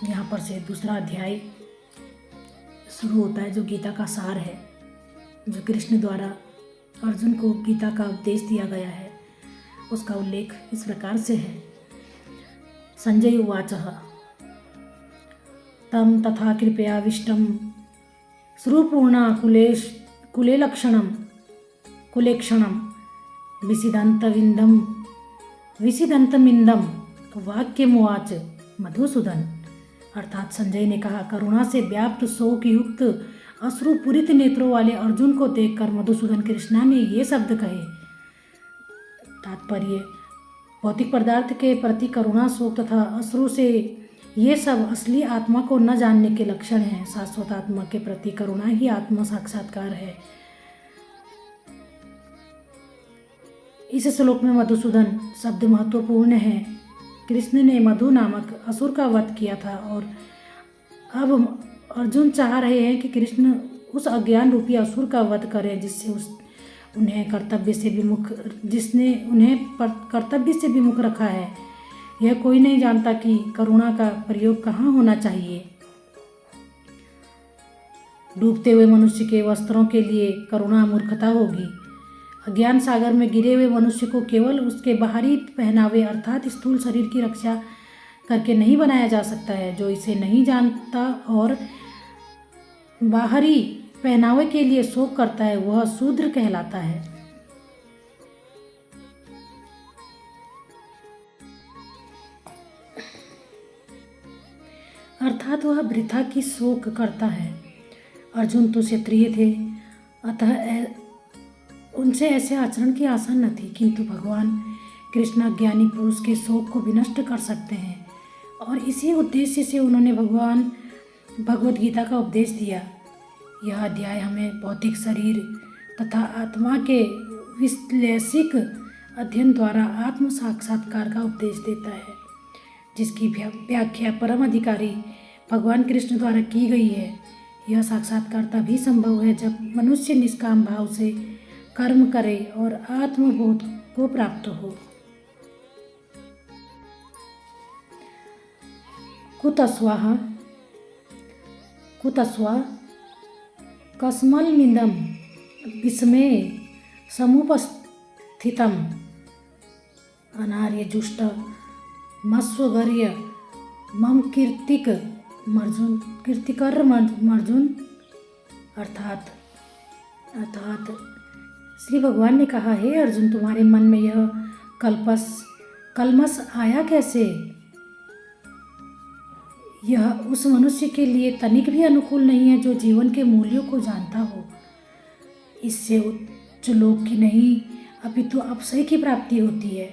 यहाँ पर से दूसरा अध्याय शुरू होता है, जो गीता का सार है, जो कृष्ण द्वारा अर्जुन को गीता का उपदेश दिया गया है। उसका उल्लेख इस प्रकार से है। संजय उवाच तम तथा कृपयाविष्टं श्रुपूर्णा कुलेक्षणं विसिदंतमिंदम वाक्यमुवाच मधुसूदन। अर्थात संजय ने कहा, करुणा से व्याप्त शोक युक्त अश्रुपूरित नेत्रों वाले अर्जुन को देखकर मधुसूदन कृष्णा ने ये शब्द कहे। तात्पर्य, भौतिक पदार्थ के प्रति करुणा, शोक तथा अश्रु से ये सब असली आत्मा को न जानने के लक्षण हैं। शाश्वत आत्मा के प्रति करुणा ही आत्म साक्षात्कार है। इस श्लोक में मधुसूदन शब्द महत्वपूर्ण है। कृष्ण ने मधु नामक असुर का वध किया था और अब अर्जुन चाह रहे हैं कि कृष्ण उस अज्ञान रूपी असुर का वध करें जिसने उन्हें कर्तव्य से विमुख रखा है। यह कोई नहीं जानता कि करुणा का प्रयोग कहाँ होना चाहिए। डूबते हुए मनुष्य के वस्त्रों के लिए करुणा मूर्खता होगी। अज्ञान सागर में गिरे हुए मनुष्य को केवल उसके बाहरी पहनावे अर्थात स्थूल शरीर की रक्षा करके नहीं बनाया जा सकता है। जो इसे नहीं जानता और बाहरी पहनावे के लिए शोक करता है, वह शूद्र कहलाता है। अर्थात वह वृथा की शोक करता है। अर्जुन तो क्षत्रिय थे, अतः उनसे ऐसे आचरण की आशा न थी, किंतु भगवान कृष्ण ज्ञानी पुरुष के शोक को विनष्ट कर सकते हैं और इसी उद्देश्य से उन्होंने भगवत गीता का उपदेश दिया। यह अध्याय हमें भौतिक शरीर तथा आत्मा के विश्लेषिक अध्ययन द्वारा आत्म साक्षात्कार का उपदेश देता है, जिसकी व्याख्या परम अधिकारी भगवान कृष्ण द्वारा की गई है। यह साक्षात्कार तभी संभव है जब मनुष्य निष्काम भाव से कर्म करे और आत्मबोध को प्राप्त हो। कुतस्वा कस्मलमिदं विस्मये समुपस्थितम् अनार्यजुष्ट मस्वगर्य मम कीर्तिकर्मर्जुन। अर्थात श्री भगवान ने कहा, हे अर्जुन, तुम्हारे मन में यह कलमश आया कैसे? यह उस मनुष्य के लिए तनिक भी अनुकूल नहीं है जो जीवन के मूल्यों को जानता हो। इससे उच्च लोक की नहीं अपितु अपसय की प्राप्ति होती है।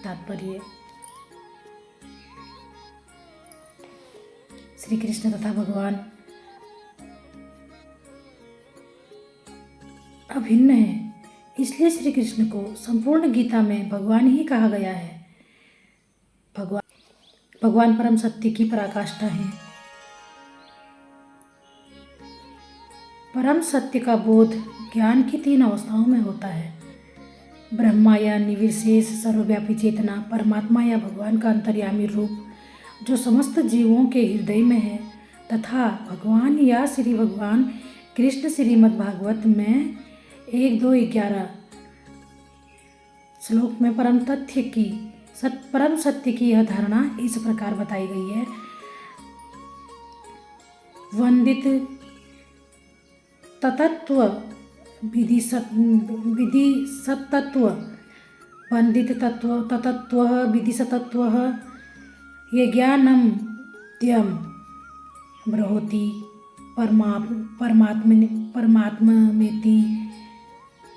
तात्पर्य, श्री कृष्ण तथा भगवान अभिन्न है, इसलिए श्री कृष्ण को संपूर्ण गीता में भगवान ही कहा गया है। भगवान परम सत्य की पराकाष्ठा है। परम सत्य का बोध ज्ञान की 3 अवस्थाओं में होता है। ब्रह्मा या निर्विशेष सर्वव्यापी चेतना, परमात्मा या भगवान का अंतर्यामी रूप जो समस्त जीवों के हृदय में है, तथा भगवान या श्री भगवान कृष्ण श्रीमद् भागवत में 1-2-11 श्लोक में परम सत्य की यह धारणा इस प्रकार बताई गई है। वंदित तत्व विधि सत्तत्व वंदित तत्व विधि सत्तत्व यज्ञानम त्यम ब्रहोति परमात्मेति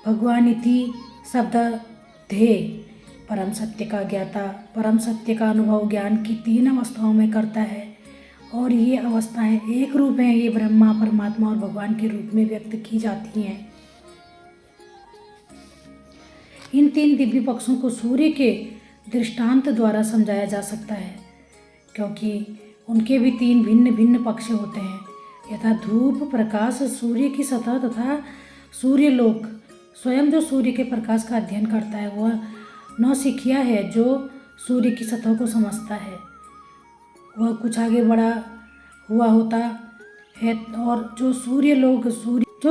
भगवानिति शब्दधे। परम सत्य का ज्ञाता परम सत्य का अनुभव ज्ञान की 3 अवस्थाओं में करता है और ये अवस्थाएं एक रूप हैं। ये ब्रह्मा, परमात्मा और भगवान के रूप में व्यक्त की जाती हैं। इन 3 दिव्य पक्षों को सूर्य के दृष्टांत द्वारा समझाया जा सकता है, क्योंकि उनके भी 3 भिन्न भिन्न पक्ष होते हैं, यथा धूप प्रकाश, सूर्य की सतह तथा सूर्यलोक। स्वयं जो सूर्य के प्रकाश का अध्ययन करता है वह नौसिखिया है जो सूर्य की सतह को समझता है। वह कुछ आगे बढ़ा हुआ होता है, और जो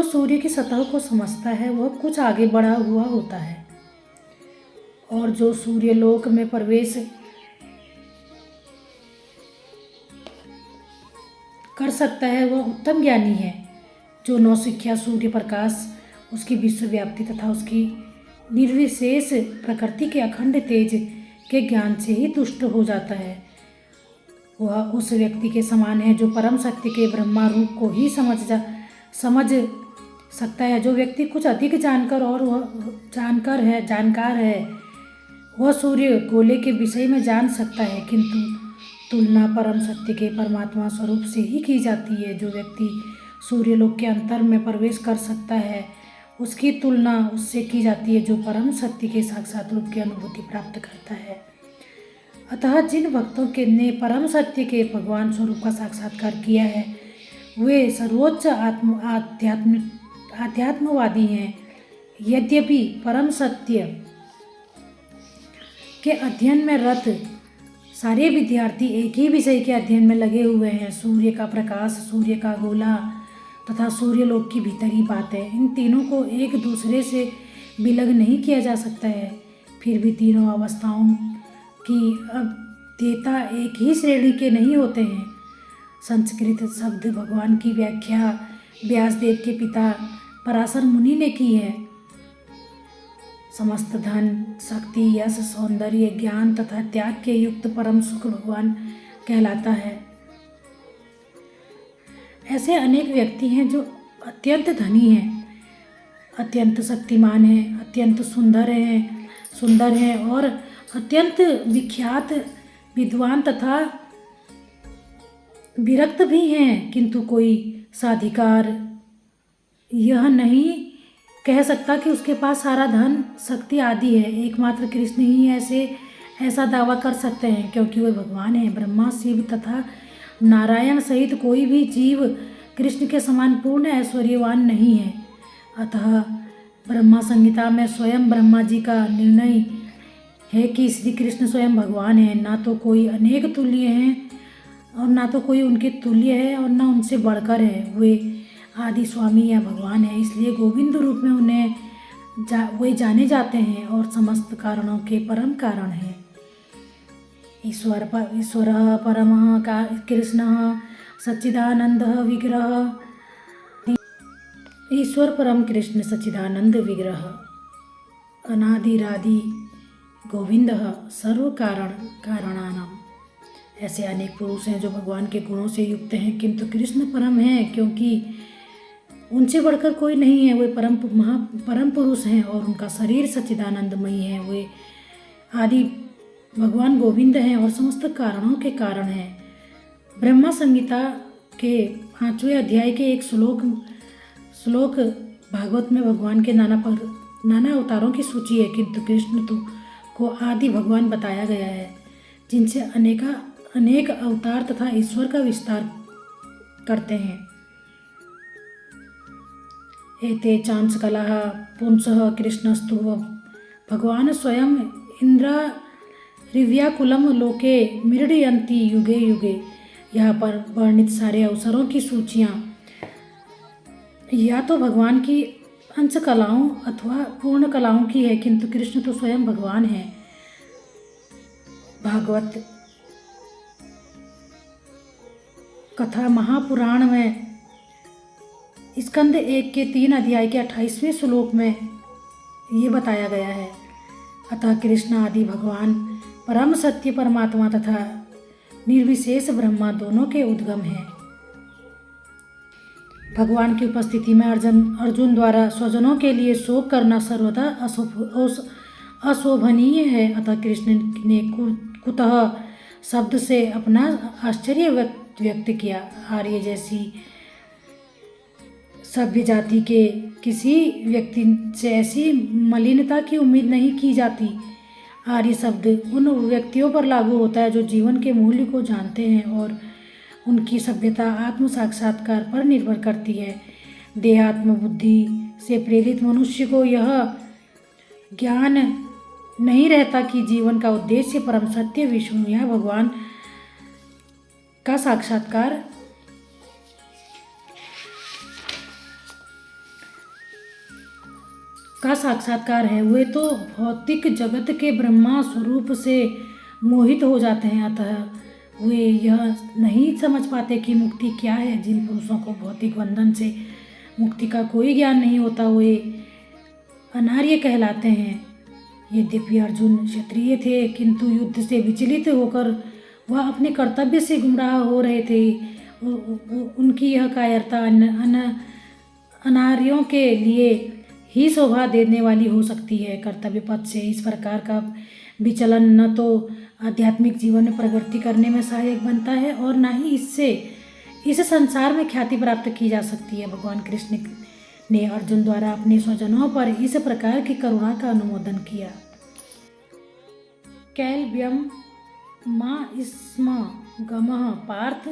सूर्य की सतह को समझता है वह कुछ आगे बढ़ा हुआ होता है, और जो सूर्यलोक में प्रवेश कर सकता है वह उत्तम ज्ञानी है। जो नौसिखिया सूर्य प्रकाश, उसकी विश्वव्याप्ति तथा उसकी निर्विशेष प्रकृति के अखंड तेज के ज्ञान से ही तुष्ट हो जाता है, वह उस व्यक्ति के समान है जो परम शक्ति के ब्रह्मा रूप को ही समझ सकता है। जो व्यक्ति कुछ अधिक जानकार है वह सूर्य गोले के विषय में जान सकता है, किंतु तुलना परम सत्य के परमात्मा स्वरूप से ही की जाती है। जो व्यक्ति सूर्यलोक के अंतर में प्रवेश कर सकता है उसकी तुलना उससे की जाती है जो परम सत्य के साक्षात रूप की अनुभूति प्राप्त करता है। अतः जिन भक्तों के ने परम सत्य के भगवान स्वरूप का साक्षात्कार किया है वे सर्वोच्च आध्यात्मवादी हैं। यद्यपि परम सत्य के अध्ययन में रत सारे विद्यार्थी एक ही विषय के अध्ययन में लगे हुए हैं। सूर्य का प्रकाश, सूर्य का गोला तथा सूर्यलोक की भीतरी बात है। इन तीनों को एक दूसरे से विलग नहीं किया जा सकता है। फिर भी तीनों अवस्थाओं की अद्वैता एक ही श्रेणी के नहीं होते हैं। संस्कृत शब्द भगवान की व्याख्या व्यासदेव के पिता पराशर मुनि ने की है। समस्त धन, शक्ति, यश, सौंदर्य, ज्ञान तथा त्याग के युक्त परम सुख भगवान कहलाता है। ऐसे अनेक व्यक्ति हैं जो अत्यंत धनी हैं, अत्यंत शक्तिमान हैं, अत्यंत सुंदर हैं और अत्यंत विख्यात विद्वान तथा विरक्त भी हैं, किंतु कोई साधिकार यह नहीं कह सकता कि उसके पास सारा धन, शक्ति आदि है। एकमात्र कृष्ण ही ऐसा दावा कर सकते हैं, क्योंकि वे भगवान हैं। ब्रह्मा, शिव तथा नारायण सहित कोई भी जीव कृष्ण के समान पूर्ण ऐश्वर्यवान नहीं है। अतः ब्रह्मा संहिता में स्वयं ब्रह्मा जी का निर्णय है कि श्री कृष्ण स्वयं भगवान है। ना तो कोई अनेक तुल्य हैं और ना तो कोई उनके तुल्य है और ना उनसे बढ़कर है। वे आदि स्वामी या भगवान है, इसलिए गोविंद रूप में वे जाने जाते हैं और समस्त कारणों के परम कारण हैं। ईश्वर परमः कृष्णः सच्चिदानंद विग्रह। ईश्वर परम कृष्ण सच्चिदानंद विग्रह अनादिरादि गोविंदः सर्व कारणानां। ऐसे अनेक पुरुष हैं जो भगवान के गुणों से युक्त हैं, किंतु कृष्ण परम हैं, क्योंकि उनसे बढ़कर कोई नहीं है। वे परम पुरुष हैं और उनका शरीर सच्चिदानंदमयी है। वे आदि भगवान गोविंद हैं और समस्त कारणों के कारण हैं। ब्रह्मा संहिता के 5वें अध्याय के एक श्लोक भागवत में भगवान के नाना अवतारों की सूची है, किंतु कृष्ण को आदि भगवान बताया गया है, जिनसे अनेक अवतार तथा ईश्वर का विस्तार करते हैं। एते चांचकलाः पुंसः कृष्णस्तु भगवान स्वयं इंद्रिव्याकुलं लोके मृडयन्ति युगे युगे। यहाँ पर वर्णित सारे अवसरों की सूचियाँ या तो भगवान की अंश कलाओं अथवा पूर्ण कलाओं की है, किंतु कृष्ण तो स्वयं भगवान है। भागवत कथा महापुराण में स्कंद 1 के 3 अध्याय के 28वें श्लोक में ये बताया गया है। अतः कृष्ण आदि भगवान परम सत्य परमात्मा तथा निर्विशेष ब्रह्मा दोनों के उद्गम हैं। भगवान की उपस्थिति में अर्जुन द्वारा स्वजनों के लिए शोक करना सर्वदा अशोभनीय है। अतः कृष्ण ने कुतः शब्द से अपना आश्चर्य व्यक्त किया। आर्य जैसी सभ्य जाति के किसी व्यक्ति से ऐसी मलिनता की उम्मीद नहीं की जाती। आर्य शब्द उन व्यक्तियों पर लागू होता है जो जीवन के मूल्य को जानते हैं और उनकी सभ्यता आत्म साक्षात्कार पर निर्भर करती है। देहात्म बुद्धि से प्रेरित मनुष्य को यह ज्ञान नहीं रहता कि जीवन का उद्देश्य परम सत्य विष्णु या भगवान का साक्षात्कार है। वे तो भौतिक जगत के ब्रह्मा स्वरूप से मोहित हो जाते हैं, अतः वे यह नहीं समझ पाते कि मुक्ति क्या है। जिन पुरुषों को भौतिक बंधन से मुक्ति का कोई ज्ञान नहीं होता वे अनार्य कहलाते हैं। यद्यपि अर्जुन क्षत्रिय थे, किंतु युद्ध से विचलित होकर वह अपने कर्तव्य से गुमराह हो रहे थे। उनकी यह कायरता अनार्यों के लिए ही शोभा देने वाली हो सकती है। कर्तव्य पथ से इस प्रकार का विचलन न तो आध्यात्मिक जीवन में प्रगति करने में सहायक बनता है और न ही इससे इस संसार में ख्याति प्राप्त की जा सकती है। भगवान कृष्ण ने अर्जुन द्वारा अपने स्वजनों पर इस प्रकार की करुणा का अनुमोदन किया। कैलव्यम मा स्म गमः पार्थ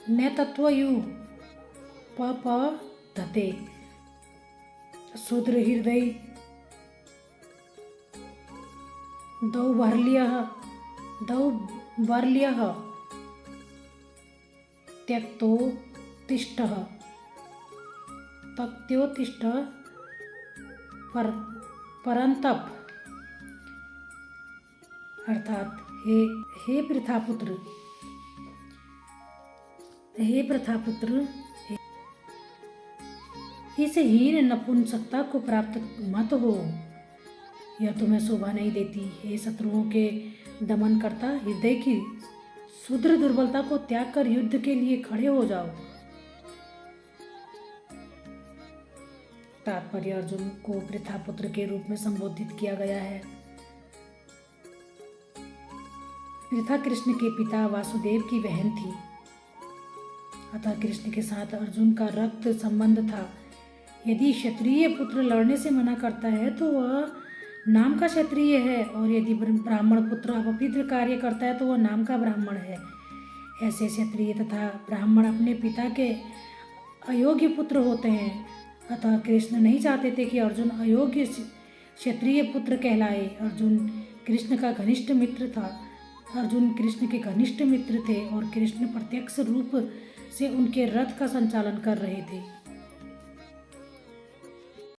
नैतत्वयु पपधते शूद्र हृदय दौर्बल्यः त्यक्त्योत्तिष्ठः परंतप, अर्थात हे प्रथापुत्र, इस हीन नपुंसकता को प्राप्त मत हो, यह तुम्हें शोभा नहीं देती। हे शत्रुओं के दमन करता, हृदय की शूद्र दुर्बलता को त्याग कर युद्ध के लिए खड़े हो जाओ। तात्पर्य, अर्जुन को प्रथापुत्र के रूप में संबोधित किया गया है। प्रथा कृष्ण के पिता वासुदेव की बहन थी, अतः कृष्ण के साथ अर्जुन का रक्त संबंध था। यदि क्षत्रिय पुत्र लड़ने से मना करता है तो वह नाम का क्षत्रिय है, और यदि ब्राह्मण पुत्र अपवित्र कार्य करता है तो वह नाम का ब्राह्मण है। ऐसे क्षत्रिय तथा ब्राह्मण अपने पिता के अयोग्य पुत्र होते हैं, अतः कृष्ण नहीं चाहते थे कि अर्जुन अयोग्य क्षत्रिय पुत्र कहलाए। अर्जुन कृष्ण के घनिष्ठ मित्र थे और कृष्ण प्रत्यक्ष रूप से उनके रथ का संचालन कर रहे थे।